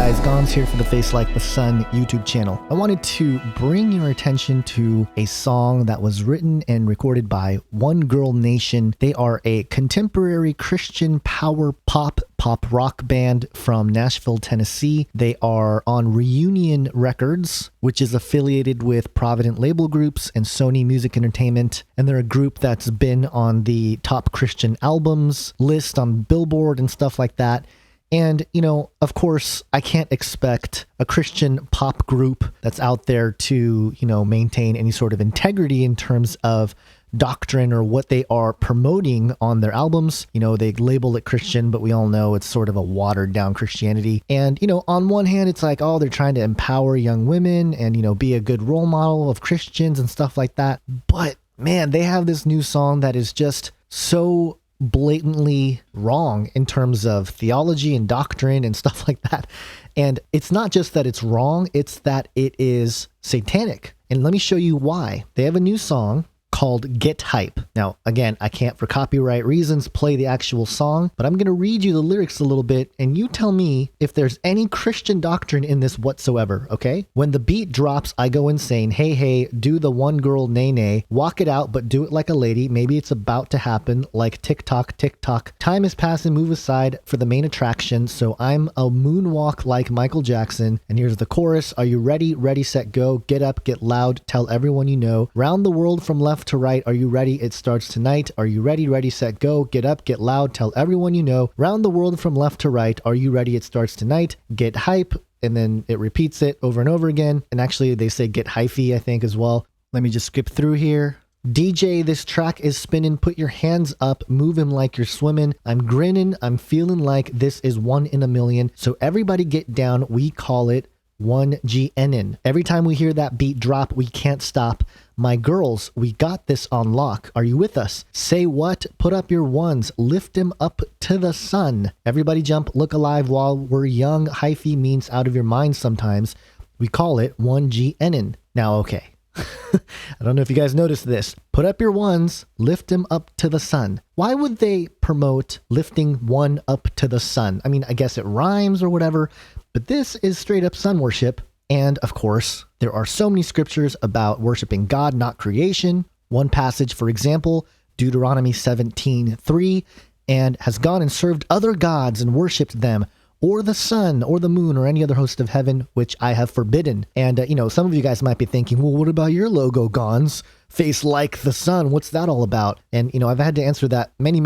guys, Gons here for the Face Like the Sun YouTube channel. I wanted to bring your attention to a song that was written and recorded by One Girl Nation. They are a contemporary Christian power pop rock band from Nashville, Tennessee. They are on Reunion Records, which is affiliated with Provident Label Groups and Sony Music Entertainment. And they're a group that's been on the top Christian albums list on Billboard and stuff like that. And, you know, of course, I can't expect a Christian pop group that's out there to, you know, maintain any sort of integrity in terms of doctrine or what they are promoting on their albums. You know, they label it Christian, but we all know it's sort of a watered down Christianity. And, you know, on one hand, it's like, oh, they're trying to empower young women and, you know, be a good role model of Christians and stuff like that. But man, they have this new song that is just so blatantly wrong in terms of theology and doctrine and stuff like that. And it's not just that it's wrong, it's that it is satanic. And let me show you why. They have a new song called Get Hype. Now, again, I can't, for copyright reasons, play the actual song, but I'm going to read you the lyrics a little bit, and you tell me if there's any Christian doctrine in this whatsoever, okay? When the beat drops, I go insane. Hey, hey, do the one girl nay nay. Walk it out, but do it like a lady. Maybe it's about to happen, like tick-tock, tick-tock. Time is passing, move aside for the main attraction, so I'm a moonwalk like Michael Jackson. And here's the chorus. Are you ready? Ready, set, go. Get up, get loud, tell everyone you know. Round the world from left to right. Are you ready? It starts tonight. Are you ready? Ready, set, go. Get up, get loud, tell everyone you know. Round the world from left to right. Are you ready? It starts tonight. Get hype. And then it repeats it over and over again. And actually they say get hyphy, I think, as well. Let me just skip through here. DJ, this track is spinning. Put your hands up. Move him like you're swimming. I'm grinning. I'm feeling like this is 1 in a million. So everybody get down. We call it 1GNN. Every time we hear that beat drop, we can't stop. My girls, we got this on lock. Are you with us? Say what? Put up your ones. Lift him up to the sun. Everybody jump, look alive while we're young. Hyphy means out of your mind sometimes. We call it 1GNN. Now, okay. I don't know if you guys noticed this. Put up your ones, lift him up to the sun. Why would they promote lifting one up to the sun? I mean, I guess it rhymes or whatever, but this is straight up sun worship. And of course, there are so many scriptures about worshiping God, not creation. One passage, for example, Deuteronomy 17:3, and has gone and served other gods and worshipped them, or the sun, or the moon, or any other host of heaven, which I have forbidden. And, you know, some of you guys might be thinking, well, what about your logo, Gons? Face like the sun. What's that all about? And, you know, I've had to answer that many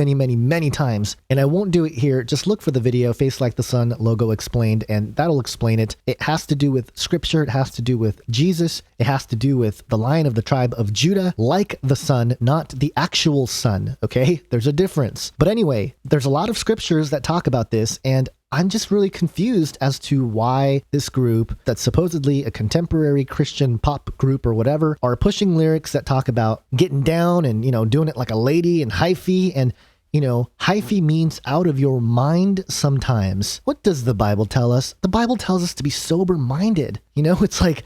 times, and I won't do it here. Just look for the video, Face Like the Sun Logo Explained, and that'll explain it. It has to do with scripture. It has to do with Jesus. It has to do with the Lion of the tribe of Judah, like the sun, not the actual sun, okay? There's a difference. But anyway, there's a lot of scriptures that talk about this, and I'm just really confused as to why this group that's supposedly a contemporary Christian pop group or whatever are pushing lyrics that talk about getting down and, you know, doing it like a lady and hyphy. And, you know, hyphy means out of your mind sometimes. What does the Bible tell us? The Bible tells us to be sober-minded. You know, it's like,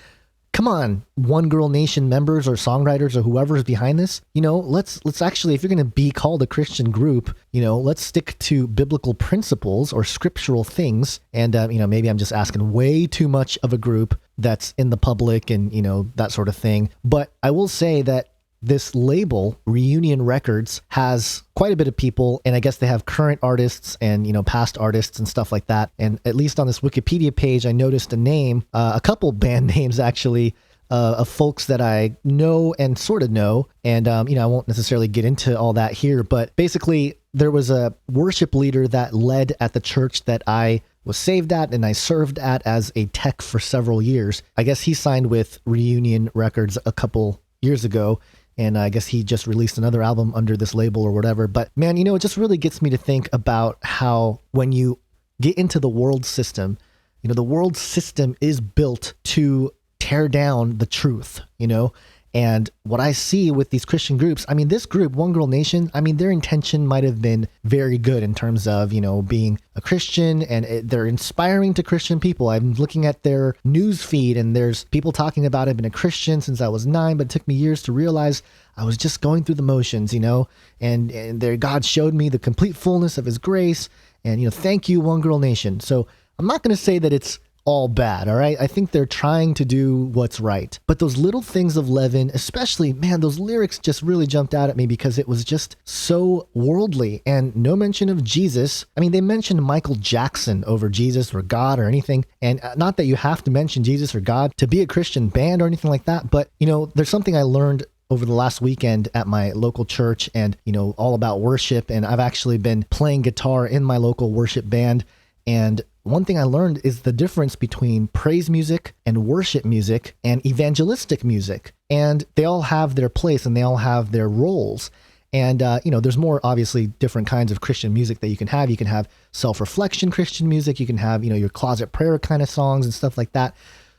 come on, One Girl Nation members or songwriters or whoever is behind this, you know, let's actually, if you're going to be called a Christian group, you know, let's stick to biblical principles or scriptural things. And, you know, maybe I'm just asking way too much of a group that's in the public and, you know, that sort of thing. But I will say that this label, Reunion Records, has quite a bit of people, and I guess they have current artists and, you know, past artists and stuff like that. And at least on this Wikipedia page, I noticed a name, a couple band names actually, of folks that I know and sort of know. And, you know, I won't necessarily get into all that here, but basically there was a worship leader that led at the church that I was saved at and I served at as a tech for several years. I guess he signed with Reunion Records a couple years ago. And I guess he just released another album under this label or whatever. But man, you know, it just really gets me to think about how when you get into the world system, you know, the world system is built to tear down the truth, you know. And what I see with these Christian groups, I mean, this group, One Girl Nation, I mean, their intention might have been very good in terms of, you know, being a Christian, and they're inspiring to Christian people. I'm looking at their news feed and there's people talking about I've been a Christian since I was 9, but it took me years to realize I was just going through the motions, you know, and there God showed me the complete fullness of his grace. And, you know, thank you, One Girl Nation. So I'm not going to say that it's all bad, all right? I think they're trying to do what's right. But those little things of leaven, especially, man, those lyrics just really jumped out at me because it was just so worldly and no mention of Jesus. I mean, they mentioned Michael Jackson over Jesus or God or anything. And not that you have to mention Jesus or God to be a Christian band or anything like that. But, there's something I learned over the last weekend at my local church and, all about worship. And I've actually been playing guitar in my local worship band. And one thing I learned is the difference between praise music and worship music and evangelistic music. And they all have their place and they all have their roles. And, there's more obviously different kinds of Christian music that you can have. You can have self-reflection Christian music. You can have, your closet prayer kind of songs and stuff like that.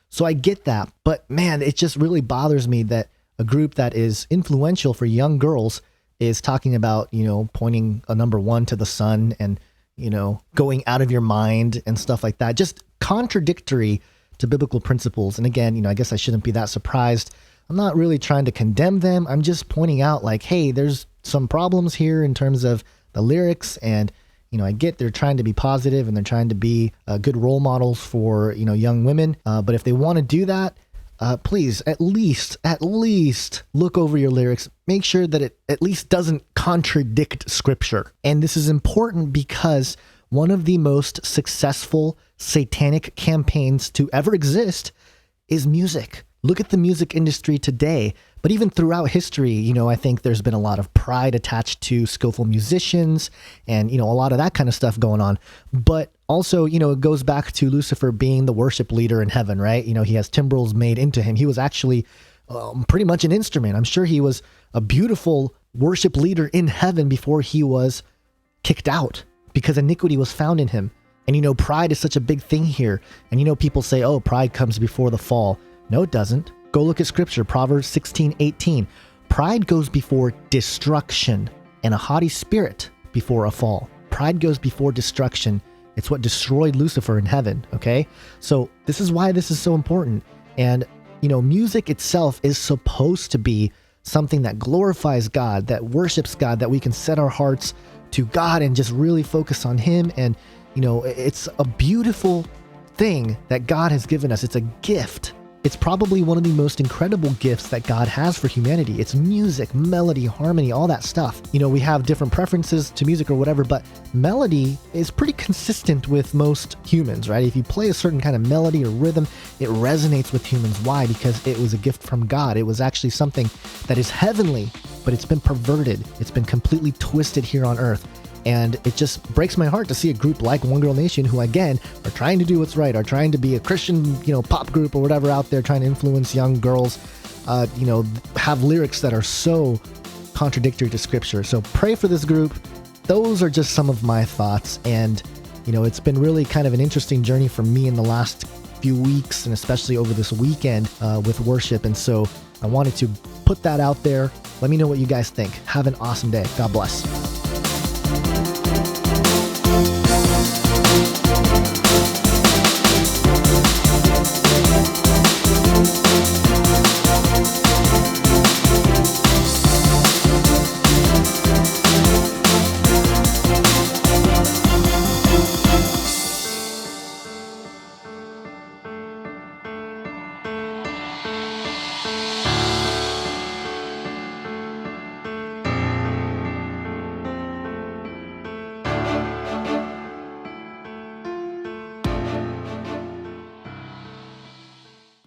So I get that. But man, it just really bothers me that a group that is influential for young girls is talking about, pointing a number one to the sun and, going out of your mind and stuff like that. Just contradictory to biblical principles. And again, I guess I shouldn't be that surprised. I'm not really trying to condemn them. I'm just pointing out like, hey, there's some problems here in terms of the lyrics. And, I get they're trying to be positive and they're trying to be good role models for, young women. But if they want to do that, please, at least look over your lyrics. Make sure that it at least doesn't contradict scripture. And this is important because one of the most successful satanic campaigns to ever exist is music. Look at the music industry today, but even throughout history, I think there's been a lot of pride attached to skillful musicians and, a lot of that kind of stuff going on. But also, it goes back to Lucifer being the worship leader in heaven, right? He has timbrels made into him. He was actually pretty much an instrument. I'm sure he was a beautiful worship leader in heaven before he was kicked out because iniquity was found in him. And, pride is such a big thing here. And, people say, oh, pride comes before the fall. No, it doesn't. Go look at scripture, Proverbs 16:18. Pride goes before destruction and a haughty spirit before a fall. Pride goes before destruction. It's what destroyed Lucifer in heaven, okay? So this is why this is so important. And, music itself is supposed to be something that glorifies God, that worships God, that we can set our hearts to God and just really focus on Him. And, it's a beautiful thing that God has given us. It's a gift. It's probably one of the most incredible gifts that God has for humanity. It's music, melody, harmony, all that stuff. We have different preferences to music or whatever, but melody is pretty consistent with most humans, right? If you play a certain kind of melody or rhythm, it resonates with humans. Why? Because it was a gift from God. It was actually something that is heavenly, but it's been perverted. It's been completely twisted here on earth. And it just breaks my heart to see a group like One Girl Nation, who again are trying to do what's right, are trying to be a Christian, pop group or whatever out there, trying to influence young girls, have lyrics that are so contradictory to scripture. So pray for this group. Those are just some of my thoughts. And, it's been really kind of an interesting journey for me in the last few weeks, and especially over this weekend with worship. And so I wanted to put that out there. Let me know what you guys think. Have an awesome day. God bless.